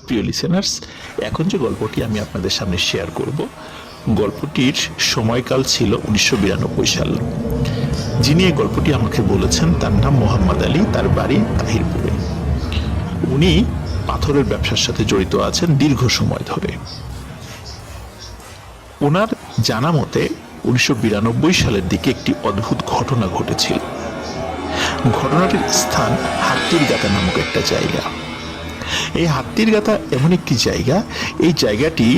প্রিয় লিসেনার্স, এখন যে গল্পটি আমি আপনাদের সামনে শেয়ার করব, গল্পটির সময়কাল ছিল 1992 সাল। যিনি এই গল্পটি আমাকে বলেছেন তার নাম মোহাম্মদ আলী, তার বাড়ি তাহিরপুরে। উনি পাথরের ব্যবসার সাথে জড়িত আছেন দীর্ঘ সময় ধরে। ওনার জানা মতে 1992 সালের দিকে একটি অদ্ভুত ঘটনা ঘটেছিল। ঘটনাটির স্থান হাত্তিরগাতা নামক একটা জায়গা। এই হাত্তিরগাতা এমন একটি জায়গা, এই জায়গাটি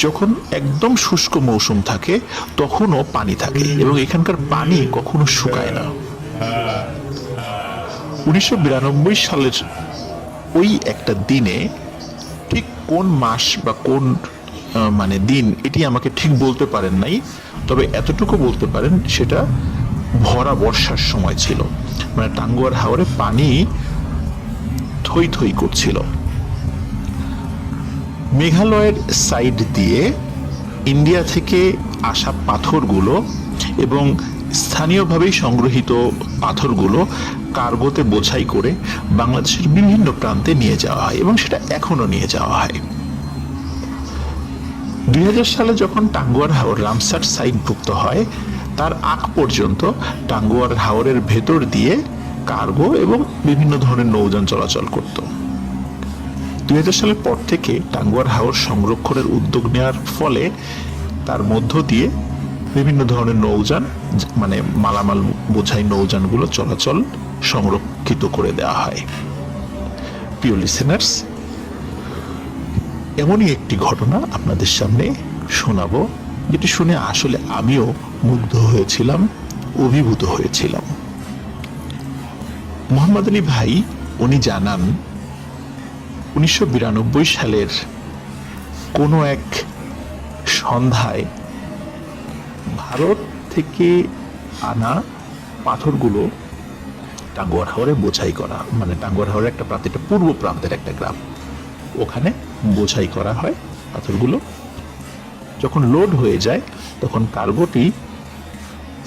যখন একদম শুষ্ক মৌসুম থাকে তখনও পানি থাকে এবং এখানকার পানি কখনো শুকায় না। 1992 সালের ওই একটা দিনে, ঠিক কোন মাস বা কোন দিন এটি আমাকে ঠিক বলতে পারেন নাই, তবে এতটুকু বলতে পারেন সেটা ভরা বর্ষার সময় ছিল। টাঙ্গুয়ার হাওরে পানি থই থই করছিল। মেঘালয়ের সাইড দিয়ে ইন্ডিয়া থেকে আসা পাথরগুলো এবং স্থানীয়ভাবেই সংগ্রহিত পাথরগুলো কার্গোতে বোঝাই করে বাংলাদেশের বিভিন্ন প্রান্তে নিয়ে যাওয়া হয় এবং সেটা এখনো নিয়ে যাওয়া হয়। 2000 সালে যখন টাঙ্গুয়ার হাওর রামসার সাইটভুক্ত হয়, তার আগ পর্যন্ত টাঙ্গুয়ার হাওরের ভেতর দিয়ে কার্গো এবং বিভিন্ন ধরনের নৌযান চলাচল করত। 2000 সালের পর থেকে টাঙ্গুয়ার হাওর সংরক্ষণের উদ্যোগ নেওয়ার ফলে তার মধ্য দিয়ে বিভিন্ন ধরনের নৌযান, মালামাল বোঝাই নৌযানগুলো চলাচল সংরক্ষিত করে দেওয়া হয়। প্রিয় লিসেনার্স, এমনই একটি ঘটনা আপনাদের সামনে শোনাবো, যেটি শুনে আসলে আমিও মুগ্ধ হয়েছিলাম, অভিভূত হয়েছিলাম। মোহাম্মদ আলী ভাই উনি জানান, 1992 সালের কোনো এক সন্ধ্যায় ভারত থেকে আনা পাথরগুলো টাঙ্গুয়ার হাওরে বোঝাই করা, টাঙ্গুয়ার হাওরের একটা প্রান্ত, এটা পূর্ব প্রান্তের একটা গ্রাম, ওখানে বোঝাই করা হয় পাথরগুলো। যখন লোড হয়ে যায় তখন কার্গোটি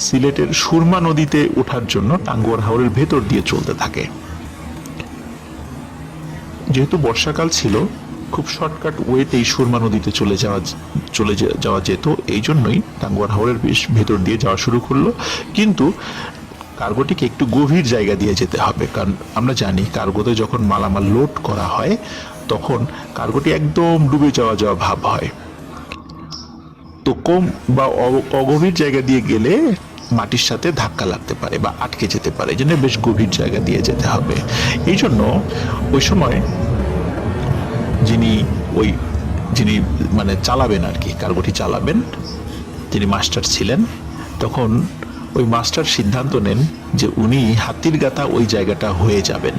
সিলেটের সুরমা নদীতে ওঠার জন্য টাঙ্গুয়ার হাওরের ভেতর দিয়ে চলতে থাকে। যেহেতু বর্ষাকাল ছিল, খুব শর্টকাট ওয়েতেই সুরমা নদীতে চলে যাওয়া যেত, এই জন্যই টাঙ্গুয়ার হাওরের বেশ ভেতর দিয়ে যাওয়া শুরু করলো। কিন্তু কার্গোটিকে একটু গভীর জায়গা দিয়ে যেতে হবে, কারণ আমরা জানি কার্গোতে যখন মালামাল লোড করা হয় তখন কার্গোটি একদম ডুবে যাওয়া ভাব হয়। তো কম বা অগভীর জায়গা দিয়ে গেলে মাটির সাথে ধাক্কা লাগতে পারে বা আটকে যেতে পারে, এই জন্য বেশ গভীর জায়গা দিয়ে যেতে হবে। এই জন্য ওই সময় যিনি চালাবেন আর কি, কার্গোটি চালাবেন, যিনি মাস্টার ছিলেন, তখন ওই মাস্টার সিদ্ধান্ত নেন যে উনি হাতিরগাতা ওই জায়গাটা হয়ে যাবেন।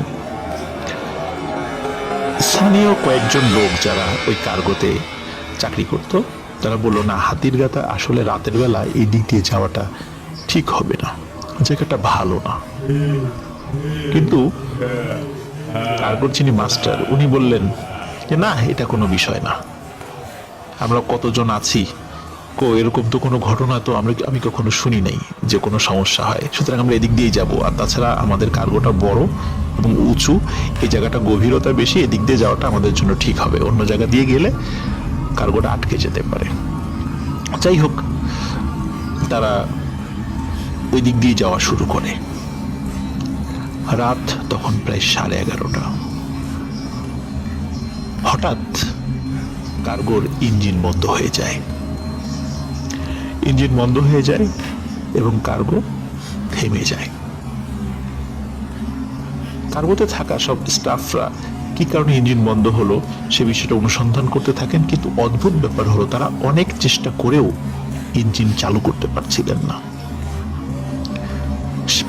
স্থানীয় কয়েকজন লোক যারা ওই কার্গোতে চাকরি করত, তারা বললো, না, হাতিরগাতা আসলে রাতের বেলা এই দিক দিয়ে যাওয়াটা ঠিক হবে না, জায়গাটা ভালো না। কিন্তু কার্গোর যিনি মাস্টার, উনি বললেন যে না, এটা কোনো বিষয় না, আমরা কতজন আছি, এরকম তো কোনো ঘটনা তো আমি কখনো শুনি নাই যে কোনো সমস্যা হয়, সুতরাং আমরা এদিক দিয়েই যাবো। আর তাছাড়া আমাদের কার্গোটা বড় এবং উঁচু, এই জায়গাটা গভীরতা বেশি, এদিক দিয়ে যাওয়াটা আমাদের জন্য ঠিক হবে, অন্য জায়গা দিয়ে গেলে কার্গোটা আটকে যেতে পারে। যাই হোক, তারা ওই দিক দিয়ে যাওয়া শুরু করে। রাত তখন প্রায় 11:30। হঠাৎ কার্গোর ইঞ্জিন বন্ধ হয়ে যায়। ইঞ্জিন বন্ধ হয়ে যায় এবং কার্গো থেমে যায়। কার্গোতে থাকা সব স্টাফরা কি কারণে ইঞ্জিন বন্ধ হলো সে বিষয়টা অনুসন্ধান করতে থাকেন, কিন্তু অদ্ভুত ব্যাপার হলো তারা অনেক চেষ্টা করেও ইঞ্জিন চালু করতে পারছিলেন না।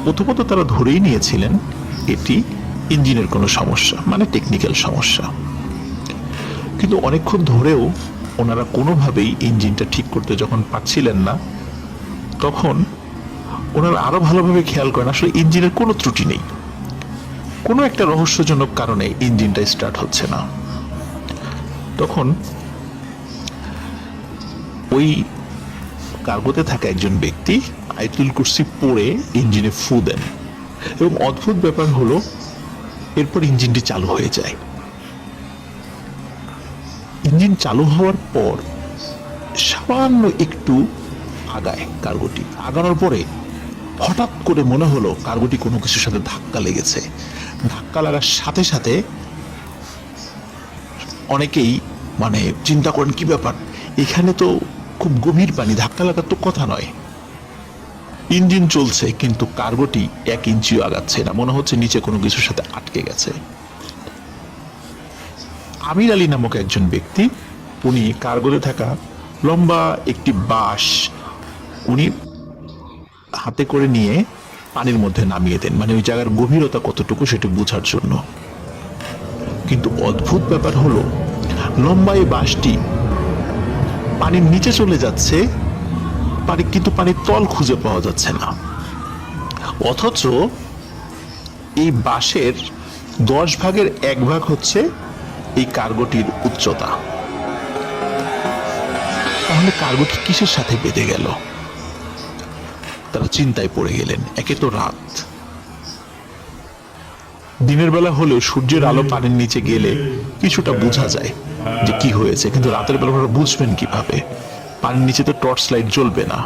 প্রথমত তারা ধরেই নিয়েছিলেন এটি ইঞ্জিনের কোনো সমস্যা, টেকনিক্যাল সমস্যা, কিন্তু অনেকক্ষণ ধরেও ওনারা কোনোভাবেই ইঞ্জিনটা ঠিক করতে যখন পারছিলেন না, তখন ওনারা আরো ভালোভাবে খেয়াল করেন আসলে ইঞ্জিনের কোনো ত্রুটি নেই, কোনো একটা রহস্যজনক কারণে ইঞ্জিনটা স্টার্ট হচ্ছে না। তখন ওই কার্গোতে থাকা একজন ব্যক্তি আয়াতুল কুরসি পড়ে ইঞ্জিনে ফু দেন এবং অদ্ভুত ব্যাপার হলো এরপর ইঞ্জিনটি চালু হয়ে যায়। ইঞ্জিন চালু হওয়ার পর সামান্য একটু আগায় কার্গোটি। আগানোর পরে হঠাৎ করে মনে হলো কার্গোটি কোনো কিছুর সাথে ধাক্কা লেগেছে। ধাক্কা লাগার সাথে সাথে অনেকেই মানে চিন্তা করেন কি ব্যাপার, এখানে তো খুব গভীর পানি, ধাক্কা লাগার তো কথা নয়। ইঞ্জিন চলছে কিন্তু কার্গোটি 1 ইঞ্চিও আগাচ্ছে না, মনে হচ্ছে নিচে কোনো কিছুর সাথে আটকে গেছে। আমির আলী নামক একজন ব্যক্তি, উনি কার্গোতে থাকা লম্বা একটি বাঁশ উনি হাতে করে নিয়ে পানির মধ্যে নামিয়ে দেন, মানে ওই জায়গার গভীরতা কতটুকু সেটা বোঝার জন্য। কিন্তু অদ্ভুত ব্যাপার হলো, লম্বা এই বাঁশটি পানির নিচে চলে যাচ্ছে, কিন্তু পানির তল খুঁজে পাওয়া যাচ্ছে না। অথচ এই বাঁশের 10 ভাগের 1 ভাগ হচ্ছে এই কার্গোটির উচ্চতা। তাহলে কার্গোটি কিসের সাথে বেঁধে গেল? তারা চিন্তায় পড়ে গেলেন। একে তো রাত, দিনের বেলা হলেও সূর্যের আলো পানির নিচে গেলে কিছুটা বোঝা যায় যে কি হয়েছে, কিন্তু রাতের বেলা ওরা বুঝবেন কিভাবে? পানির নিচে তো টর্চ লাইট জ্বলবে না।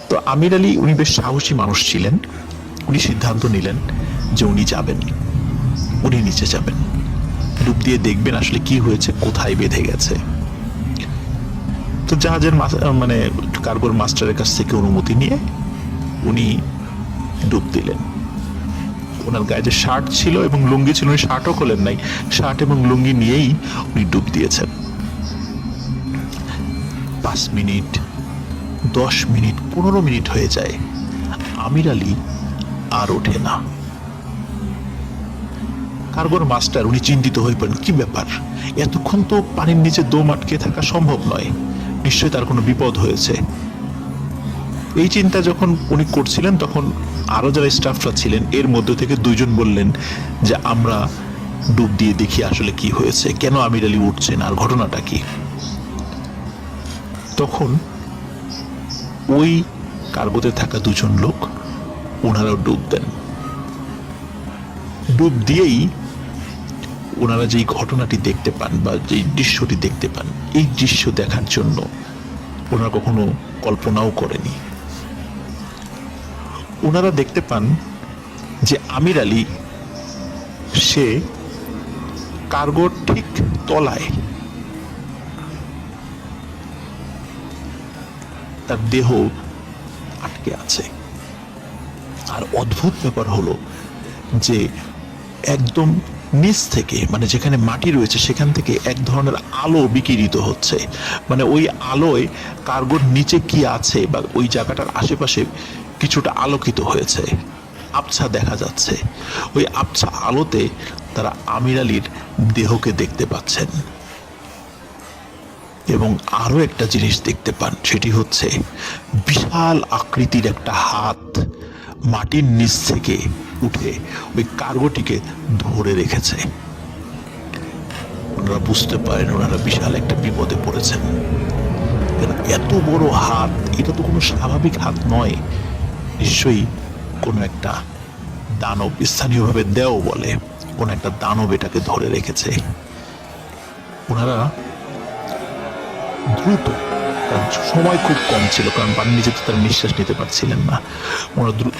তো আমির আলী উনি বেশ সাহসী মানুষ ছিলেন। উনি সিদ্ধান্ত নিলেন যে উনি যাবেন, উনি নিচে যাবেন, ডুব দিয়ে দেখবেন আসলে কি হয়েছে, কোথায় বেঁধে গেছে। তো জাহাজের মানে কার্গোর মাস্টারের কাছ থেকে অনুমতি নিয়ে উনি ডুব দিলেন। ওনার গায়ে যে শার্ট ছিল এবং লুঙ্গি ছিল, উনি শার্টও খোলেন নাই, শার্ট এবং লুঙ্গি নিয়েই উনি ডুব দিয়েছেন। 5 মিনিট, 10 মিনিট, 15 মিনিট হয়ে যায়, আমির আলী আর ওঠে না। কার্গোর মাস্টার উনি চিন্তিত হয়ে পড়েন, কি ব্যাপার, এতক্ষণ তো পানির নিচে দম আটকে থাকা সম্ভব নয়, নিশ্চয়ই তার কোনো বিপদ হয়েছে। এই চিন্তা যখন উনি করছিলেন তখন আরো যারা স্টাফরা ছিলেন এর মধ্যে থেকে 2 জন বললেন যে আমরা ডুব দিয়ে দেখি আসলে কি হয়েছে, কেন আমির আলী উঠছেন, আর ঘটনাটা কি। তখন ওই কার্গোতে থাকা 2 জন লোক ওনারাও ডুব দেন। ডুব দিয়েই ওনারা যেই ঘটনাটি দেখতে পান বা যেই দৃশ্যটি দেখতে পান, এই দৃশ্য দেখার জন্য ওনারা কখনো কল্পনাও করেনি। ওনারা দেখতে পান যে আমির আলী সে কার্গোর ঠিক তলায়, তার দেহ আটকে আছে। আর অদ্ভুত ব্যাপার হলো যে একদম নিচ থেকে, মানে যেখানে মাটি রয়েছে সেখান থেকে এক ধরনের আলো বিকিরিত হচ্ছে, মানে ওই আলোয় কার্গোর নিচে কি আছে বা ওই জায়গাটার আশেপাশে কিছুটা আলোকিত হয়েছে, আবছা দেখা যাচ্ছে। ওই আবছা আলোতে তারা আমির আলীর দেহকে দেখতে পাচ্ছেন। এবং আরো একটা জিনিস দেখতে পান, সেটি হচ্ছে বিশাল আকৃতির একটা হাত মাটির নিচ থেকে উঠে ওই কার্গোটিকে ধরে রেখেছে। ওনারা বুঝতে পারেন ওনারা বিশাল একটা বিপদে পড়েছেন। এত বড় হাত, এটা তো কোনো স্বাভাবিক হাত নয়, নিশ্চয়ই কোনো একটা দানব, স্থানীয়ভাবে দেও বলে, কোন একটা দানব এটাকে ধরে রেখেছে। ওনারা দ্রুত, কারণ সময় খুব কম ছিল, কারণ পানির নিচে তো তারা নিঃশ্বাস নিতে পারছিলেন না,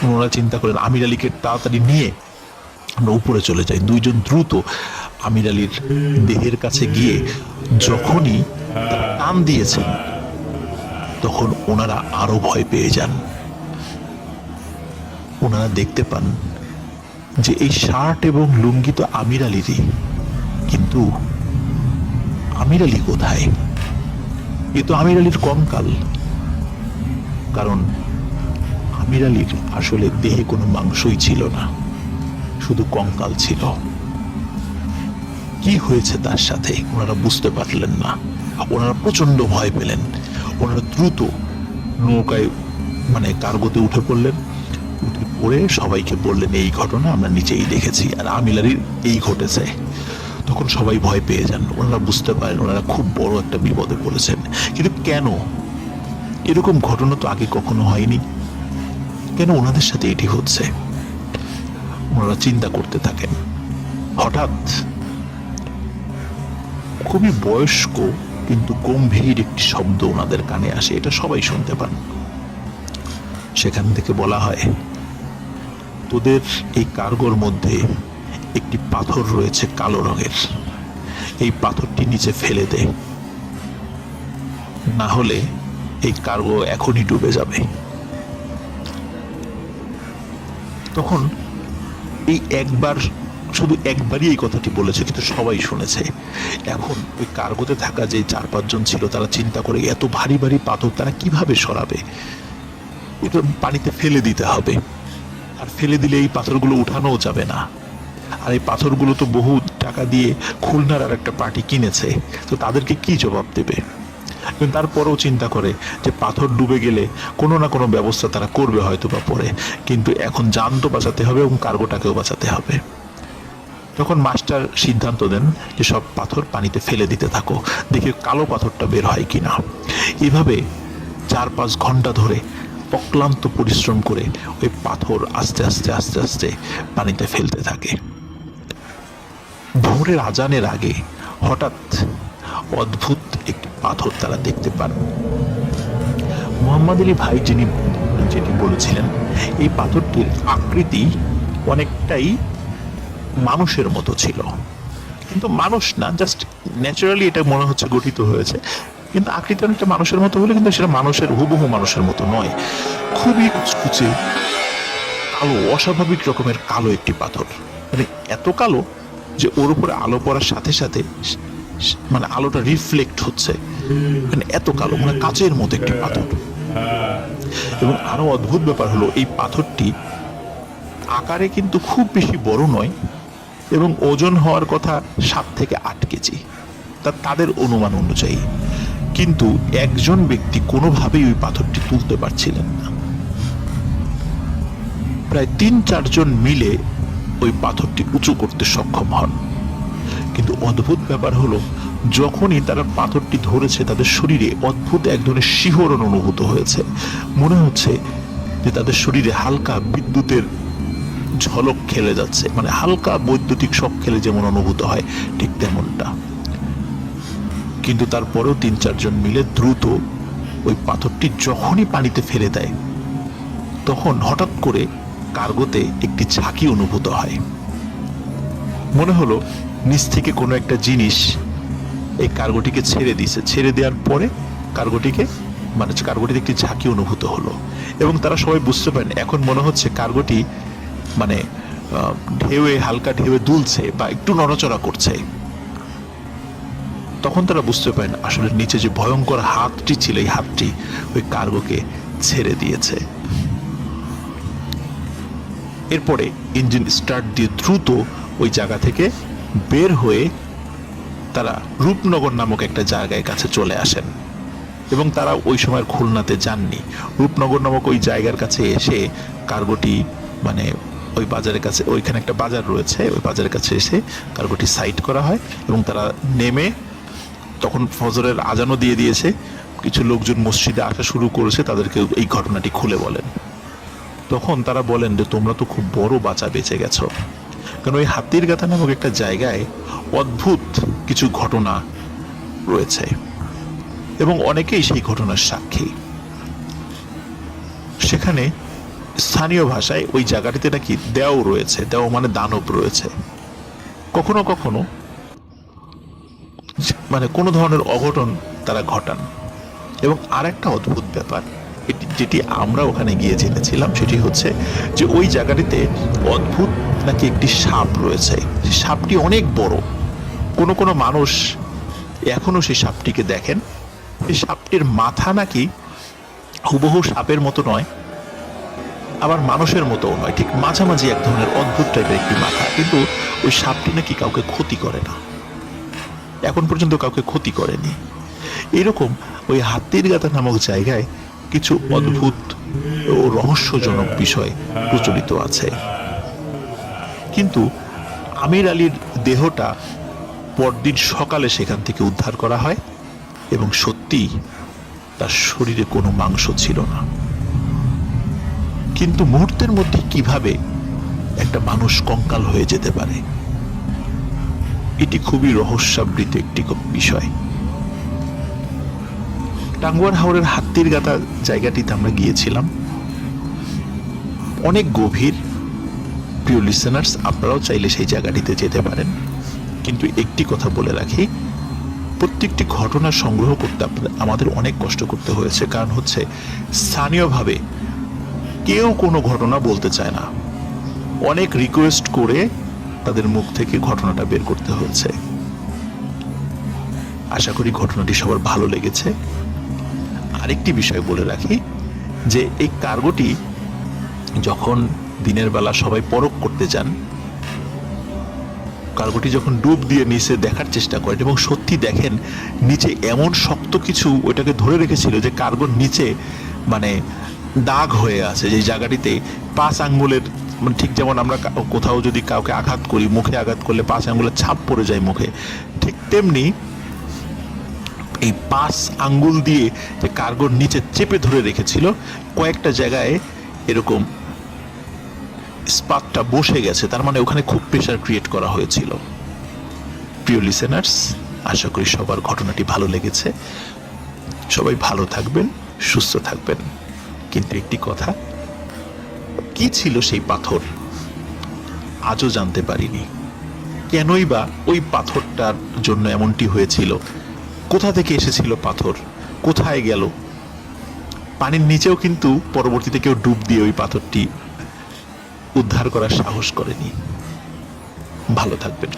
ওনারা চিন্তা করেন আমির আলীকে তাড়াতাড়ি নিয়ে আমরা উপরে চলে যাই। 2 জন দ্রুত আমির আলীর দেহের কাছে গিয়ে যখনই তারা টান দিয়েছেন তখন ওনারা আরো ভয় পেয়ে যান। ওনারা দেখতে পান যে এই শার্ট এবং লুঙ্গি তো আমির আলীরই, কিন্তু আমির আলী কোথায়? এ তো আমির আলীর কঙ্কাল। কারণ আমির আলীর আসলে দেহে কোনো মাংসই ছিল না, শুধু কঙ্কাল ছিল। কি হয়েছে তার সাথে ওনারা বুঝতে পারলেন না। ওনারা প্রচন্ড ভয় পেলেন। ওনারা দ্রুত নৌকায়, মানে কার্গোতে উঠে পড়লেন। উঠে পড়ে সবাইকে বললেন এই ঘটনা আমরা নিচেই দেখেছি আর আমির আলীর এই ঘটেছে। তখন সবাই ভয় পেয়ে যান। ওনারা বুঝতে পারেন ওনারা খুব বড় একটা বিপদে পড়েছেন। কিন্তু কেন? এরকম ঘটনা তো আগে কখনো হয়নি, কেন ওনাদের সাথে এটি হচ্ছে? ওনারা চিন্তা করতে থাকেন। হঠাৎ খুবই বয়স্ক কিন্তু গম্ভীর একটি শব্দ ওনাদের কানে আসে, এটা সবাই শুনতে পান। সেখান থেকে বলা হয়, তোদের এই কার্গোর মধ্যে একটি পাথর রয়েছে কালো রঙের, এই পাথরটি নিচে ফেলে দে, না হলে এই কার্গো এখনই ডুবে যাবে। তখন এই একবার, শুধু একবারই এই কথাটি বলেছে, কিন্তু সবাই শুনেছে। এখন ওই কার্গোতে থাকা যে 4-5 জন ছিল তারা চিন্তা করে এত ভারী ভারী পাথর তারা কিভাবে সরাবে, এটা পানিতে ফেলে দিতে হবে, আর ফেলে দিলে এই পাথরগুলো উঠানোও যাবে না। আর এই পাথরগুলো তো বহু টাকা দিয়ে খুলনার আর একটা পার্টি কিনেছে, তো তাদেরকে কি জবাব দেবে। কিন্তু তারপরেও চিন্তা করে যে পাথর ডুবে গেলে কোনো না কোনো ব্যবস্থা তারা করবে হয়তো বা পরে, কিন্তু এখন জান তো বাঁচাতে হবে এবং কার্গোটাকেও বাঁচাতে হবে। তখন মাস্টার সিদ্ধান্ত দেন যে সব পাথর পানিতে ফেলে দিতে থাকো, দেখে কালো পাথরটা বের হয় কিনা। এভাবে 4-5 ঘন্টা ধরে অক্লান্ত পরিশ্রম করে ওই পাথর আস্তে আস্তে আস্তে আস্তে পানিতে ফেলতে থাকে। ভোরের আজানের আগে হঠাৎ অদ্ভুত একটি পাথর তারা দেখতে পান। মোহাম্মদ আলী ভাই যেটি বলেছিলেন, এই পাথরটির আকৃতি অনেকটাই মানুষের মতো ছিল, কিন্তু মানুষ না, জাস্ট ন্যাচারালি এটা মনে হচ্ছে গঠিত হয়েছে, কিন্তু আকৃতি অনেকটা মানুষের মতো হলে কিন্তু সেটা মানুষের হুবহু মানুষের মতো নয়। খুবই কুচকুচে কালো, অস্বাভাবিক রকমের কালো একটি পাথর, মানে এত কালো যে ওর উপরে আলো পড়ার সাথে সাথে মানে আলোটা রিফ্লেক্ট হচ্ছে, মানে এত কালো, মানে কাচের মতো একটি পাথর। এবং আরো অদ্ভুত ব্যাপার হলো, এই পাথরটি আকারে কিন্তু খুব বেশি বড় নয় এবং ওজন হওয়ার কথা 7 থেকে 8 কেজি তাদের অনুমান অনুযায়ী, কিন্তু একজন ব্যক্তি কোনোভাবেই ওই পাথরটি তুলতে পারছিলেন না। প্রায় 3-4 জন মিলে ওই পাথরটি উঁচু করতে সক্ষম হন, কিন্তু অদ্ভুত ব্যাপার হলো যখনই তারা পাথরটি ধরেছে তাদের শরীরে অদ্ভুত এক ধরনের শিহরণ অনুভূত হয়েছে। মনে হচ্ছে যে তাদের শরীরে হালকা বিদ্যুতের ঝলক খেলে যাচ্ছে, মানে হালকা বৈদ্যুতিক শক খেলে যেমন অনুভূত হয় ঠিক তেমনটা। কিন্তু তারপরেও 3-4 জন মিলে দ্রুত ওই পাথরটি যখনই পানিতে ফেলে দেয়, তখন হঠাৎ করে কার্গোতে একটি ঝাঁকি অনুভূত হয়। মনে হলো নিচ থেকে কোনো একটা জিনিস এই কার্গোটিকে ছেড়ে দিয়েছে, ছেড়ে দেওয়ার পরে কার্গোটিতে একটি ঝাঁকি অনুভূত হলো, এবং তারা সবাই বুঝতে পারেন এখন মনে হচ্ছে কার্গোটি মানে হালকা ঢেউয়ে দুলছে বা একটু নড়াচড়া করছে। তখন তারা বুঝতে পারেন আসলে নিচে যে ভয়ঙ্কর হাতটি ছিল, এই হাতটি ওই কার্গোকে ছেড়ে দিয়েছে। এরপরে ইঞ্জিন স্টার্ট দিয়ে দ্রুত ওই জায়গা থেকে বের হয়ে তারা রূপনগর নামক একটা জায়গায় কাছে চলে আসেন, এবং তারা ওই সময় খুলনাতে যাননি। রূপনগর নামক ওই জায়গার কাছে এসে কার্গোটি মানে ওই বাজারের কাছে, ওইখানে একটা বাজার রয়েছে, ওই বাজারের কাছে এসে কার্গোটি সাইড করা হয় এবং তারা নেমে, তখন ফজরের আজানও দিয়ে দিয়েছে, কিছু লোকজন মসজিদে আসা শুরু করেছে, তাদেরকে এই ঘটনাটি খুলে বলেন। তখন তারা বলেন যে তোমরা তো খুব বড় বাঁচা বেঁচে গেছো, কারণ ওই হাতির গাথা নামক একটা জায়গায় অদ্ভুত কিছু ঘটনা রয়েছে এবং অনেকেই সেই ঘটনার সাক্ষী। সেখানে স্থানীয় ভাষায় ওই জায়গাটিতে নাকি দেও রয়েছে, দেও মানে দানব রয়েছে। কখনো কখনো মানে কোনো ধরনের অঘটন তারা ঘটান। এবং আর একটা অদ্ভুত ব্যাপার যেটি আমরা ওখানে গিয়ে জেনেছিলাম, সেটি হচ্ছে যে ওই জায়গাটিতে অদ্ভুত নাকি একটি সাপ রয়েছে। সেই সাপটি অনেক বড়, কোনো কোনো মানুষ এখনো সেই সাপটিকে দেখেন। এই সাপটির মাথা নাকি হুবহু সাপের মতো নয়, আবার মানুষের মতো নয়, ঠিক মাঝামাঝি এক ধরনের অদ্ভুত টাইপের একটি মাথা, কিন্তু ওই সাপটি নাকি কাউকে ক্ষতি করে না, এখন পর্যন্ত কাউকে ক্ষতি করেনি। এরকম ওই হাতির গাথা নামক জায়গায় কিছু অদ্ভুত ও রহস্যজনক বিষয় প্রচলিত আছে। কিন্তু আমির আলীর দেহটা পরদিন সকালে সেখান থেকে উদ্ধার করা হয় এবং সত্যি তার শরীরে কোনো মাংস ছিল না। কিন্তু মুহূর্তের মধ্যে কিভাবে একটা মানুষ কঙ্কাল হয়ে যেতে পারে, এটি খুবই রহস্যাবৃত একটি বিষয়। টাঙ্গুয়ার হাওরের হাতির গাতা জায়গাটিতে আমরা গিয়েছিলাম, অনেক গভীর। প্রিয় লিসেনার্স, আপনারাও চাইলে সেই জায়গাটিতে যেতে পারেন, কিন্তু একটি কথা বলে রাখি, প্রত্যেকটি ঘটনা সংগ্রহ করতে আমাদের অনেক কষ্ট করতে হয়েছে। কারণ হচ্ছে স্থানীয়ভাবে কেউ কোনো ঘটনা বলতে চায় না, অনেক রিকোয়েস্ট করে তাদের মুখ থেকে ঘটনাটা বের করতে হয়েছে। আশা করি ঘটনাটি সবার ভালো লেগেছে। আরেকটি বিষয় বলে রাখি যে এই কার্গোটি যখন দিনের বেলা সবাই পরখ করতে যান, কার্গোটি যখন ডুব দিয়ে নিচে দেখার চেষ্টা করেন এবং সত্যি দেখেন নিচে এমন শক্ত কিছু ওইটাকে ধরে রেখেছিল যে কার্গোর নিচে মানে দাগ হয়ে আছে, যে জায়গাটিতে 5 আঙ্গুলের, মানে ঠিক যেমন আমরা কোথাও যদি কাউকে আঘাত করি, মুখে আঘাত করলে 5 আঙ্গুলের ছাপ পড়ে যায় মুখে, ঠিক তেমনি এই 5 আঙ্গুল দিয়ে যে কার্গোর নিচে চেপে ধরে রেখেছিল, কয়েকটা জায়গায় এরকম স্পাতটা বসে গেছে। তার মানে ওখানে খুব প্রেসার ক্রিয়েট করা হয়েছিল। প্রিয় লিসেনার্স, আশা করি সবার ঘটনাটি ভালো লেগেছে। সবাই ভালো থাকবেন, সুস্থ থাকবেন। কিন্তু একটি কথা, কি ছিল সেই পাথর আজও জানতে পারিনি। কেনই বা ওই পাথরটার জন্য এমনটি হয়েছিল? কোথা থেকে এসেছিল পাথর, কোথায় গেল? পানির নিচেও কিন্তু পরবর্তীতে কেউ ডুব দিয়ে ওই পাথরটি উদ্ধার করার সাহস করেনি। ভালো থাকবেন।